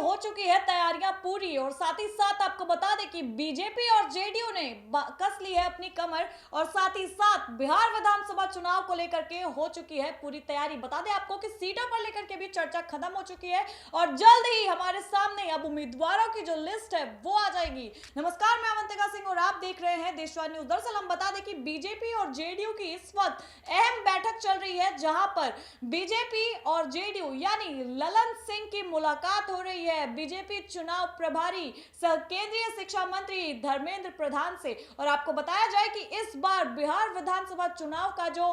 हो चुकी है तैयारियां पूरी और साथ ही साथ आपको बता दें कि बीजेपी और जेडीयू ने कस ली है अपनी कमर और साथ ही साथ बिहार विधानसभा चुनाव को लेकर के हो चुकी है पूरी तैयारी। बता दें आपको कि सीटों पर लेकर के भी चर्चा खत्म हो चुकी है और जल्द ही हमारे सामने अब उम्मीदवारों की जो लिस्ट है वो आ जाएगी। नमस्कार, मैं अवंतिका सिंह और आप देख रहे हैं देशवार न्यूज। दरअसल हम बता दें कि बीजेपी और जेडीयू की इस वक्त अहम बैठक चल रही है जहां पर बीजेपी और जेडीयू यानी ललन सिंह की मुलाकात हो रही है बीजेपी चुनाव प्रभारी सह केंद्रीय शिक्षा मंत्री धर्मेंद्र प्रधान से। और आपको बताया जाए कि इस बार बिहार विधानसभा चुनाव का जो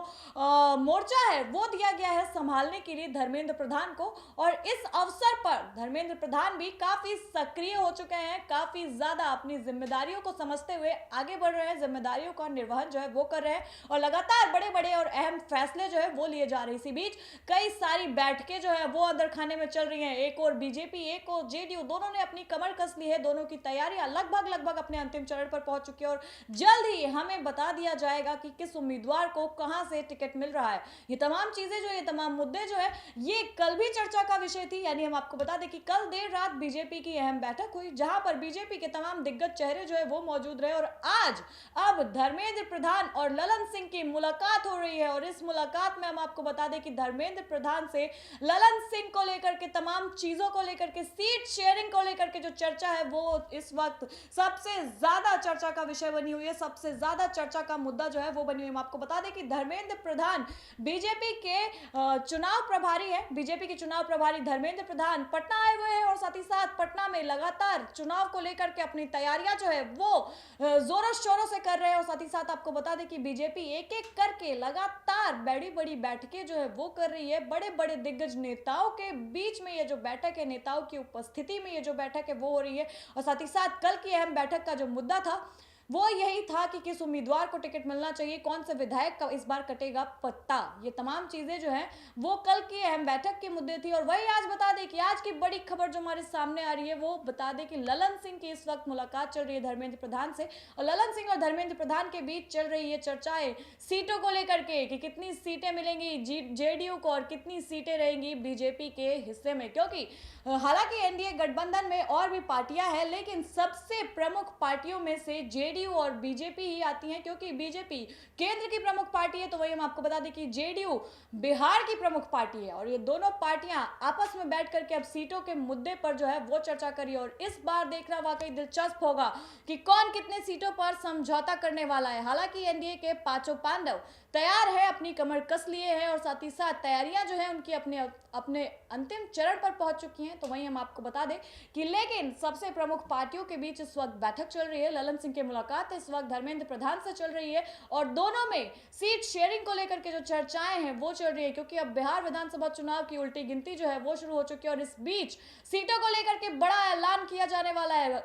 मोर्चा है वो दिया गया है संभालने के लिए धर्मेंद्र प्रधान को। और इस अवसर पर धर्मेंद्र प्रधान भी काफी सक्रिय हो चुके हैं, काफी ज्यादा अपनी जिम्मेदारियों को समझते हुए आगे बढ़ रहे हैं, जिम्मेदारियों का निर्वहन जो है वो कर रहे हैं और लगातार बड़े बड़े और अहम फैसले जो है वो लिए जा रहे हैं। इसी बीच कई सारी बैठकें जो है वो अंदर खाने में चल रही हैं। एक और बीजेपी एक और जेडीयू दोनों ने अपनी कमर कस ली है, दोनों की तैयारियां लगभग अपने अंतिम चरण पर पहुंच चुकी है और जल्द ही हमें बता दिया जाएगा कि किस उम्मीदवार को कहां से टिकट मिल रहा है। ये तमाम चीजें जो ये तमाम मुद्दे जो है ये कल भी चर्चा का विषय थी। यानी हम आपको बता दें कि कल देर रात बीजेपी की अहम बैठक हुई जहां पर बीजेपी के तमाम दिग्गज चेहरे जो है वो मौजूद रहे और आज अब धर्मेंद्र प्रधान और ललन सिंह की मुलाकात हो रही है। और इस मुलाकात में हम आपको बता दें कि धर्मेंद्र प्रधान से ललन सिंह को लेकर के तमाम चीजों को लेकर के सीट शेयरिंग को लेकर के जो चर्चा है वो इस वक्त सबसे ज्यादा चर्चा का विषय बनी हुई है, सबसे ज्यादा चर्चा का मुद्दा जो है वो बनी हुई है। हम आपको बता दें कि धर्मेंद्र प्रधान बीजेपी के चुनाव प्रभारी है, बीजेपी के चुनाव प्रभारी धर्मेंद्र प्रधान पटना आए हुए हैं और साथ ही साथ पटना में लगातार चुनाव को लेकर के अपनी तैयारियां जो है वो जोरों शोरों से कर रहे हैं। और साथ ही साथ आपको बता दें कि बीजेपी एक एक करके लगातार बड़ी बड़ी बैठकें जो है वो कर रही है, बड़े बड़े दिग्गज नेताओं के बीच में ये जो बैठक है, नेताओं की उपस्थिति में ये जो बैठक है वो हो रही है। और साथ ही साथ कल की अहम बैठक का जो मुद्दा था वो यही था कि किस उम्मीदवार को टिकट मिलना चाहिए, कौन से विधायक का इस बार कटेगा पत्ता। ये तमाम चीजें जो हैं वो कल की अहम बैठक के मुद्दे थी। और वही आज बता दें कि आज की बड़ी खबर जो हमारे सामने आ रही है वो बता दें कि ललन सिंह की इस वक्त मुलाकात चल रही है धर्मेंद्र प्रधान से और ललन सिंह और धर्मेंद्र प्रधान के बीच चल रही है चर्चाएं सीटों को लेकर के कि कितनी सीटें मिलेंगी जेडीयू को और कितनी सीटें रहेंगी बीजेपी के हिस्से में। क्योंकि हालांकि एनडीए गठबंधन में और भी पार्टियां हैं लेकिन सबसे प्रमुख पार्टियों में से जेडीयू और बीजेपी ही आती हैं क्योंकि बीजेपी केंद्र की प्रमुख पार्टी है। तो वही हम आपको बता दें कि जेडीयू बिहार की प्रमुख पार्टी है और ये दोनों पार्टियां आपस में बैठ करके अब सीटों के मुद्दे पर जो है वो चर्चा करी। और इस बार देखना वाकई दिलचस्प होगा कि कौन कितने सीटों पर समझौता करने वाला है। हालांकि एनडीए के पांचों पांडव तैयार है, अपनी कमर कस लिए हैं और साथ ही साथ तैयारियां जो है उनकी अपने अंतिम चरण पर पहुंच चुकी हैं। तो वहीं हम आपको बता दें कि लेकिन सबसे प्रमुख पार्टियों के बीच इस वक्त बैठक चल रही है, ललन सिंह की मुलाकात इस वक्त धर्मेंद्र प्रधान से चल रही है और दोनों में सीट शेयरिंग को लेकर के जो चर्चाएं हैं वो चल रही है क्योंकि अब बिहार विधानसभा चुनाव की उल्टी गिनती जो है वो शुरू हो चुकी है और इस बीच सीटों को लेकर के बड़ा ऐलान किया जाने वाला है।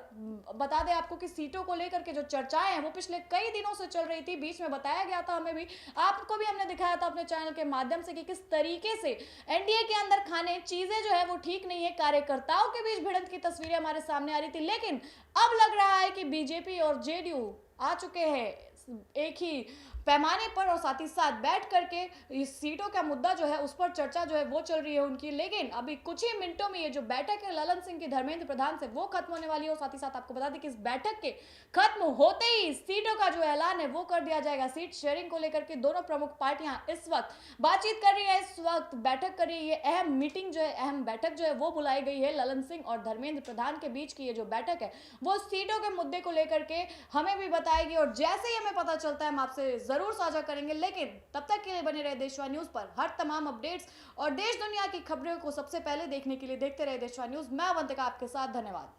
बता दें आपको कि सीटों को लेकर के जो चर्चाएं हैं वो पिछले कई दिनों से चल रही थी, बीच में बताया गया था, हमें भी आपको भी हमने दिखाया था अपने चैनल के माध्यम से कि किस तरीके से एनडीए के अंदर खाने चीजें जो है वो ठीक नहीं है, कार्यकर्ताओं के बीच भिड़ंत की तस्वीरें हमारे सामने आ रही थी। लेकिन अब लग रहा है कि बीजेपी और जेडीयू आ चुके हैं एक ही पैमाने पर और साथ ही साथ बैठ करके इस सीटों का मुद्दा जो है उस पर चर्चा जो है वो चल रही है उनकी। लेकिन अभी कुछ ही मिनटों में ये जो बैठक है ललन सिंह की धर्मेंद्र प्रधान से वो खत्म होने वाली है और साथ ही साथ आपको बता दें कि इस बैठक के खत्म होते ही सीटों का जो ऐलान है वो कर दिया जाएगा। सीट शेयरिंग को लेकर के दोनों प्रमुख पार्टियां इस वक्त बातचीत कर रही है, इस वक्त बैठक कर रही है। अहम मीटिंग जो है, अहम बैठक जो है वो बुलाई गई है ललन सिंह और धर्मेंद्र प्रधान के बीच की ये जो बैठक है वो सीटों के मुद्दे को लेकर के हमें भी बताएगी और जैसे ही हमें पता चलता है हम आपसे जरूर साझा करेंगे। लेकिन तब तक के लिए बने रहे देशवार न्यूज पर हर तमाम अपडेट्स और देश दुनिया की खबरों को सबसे पहले देखने के लिए देखते रहे देशवार न्यूज। मैं अवंतिका आपके साथ, धन्यवाद।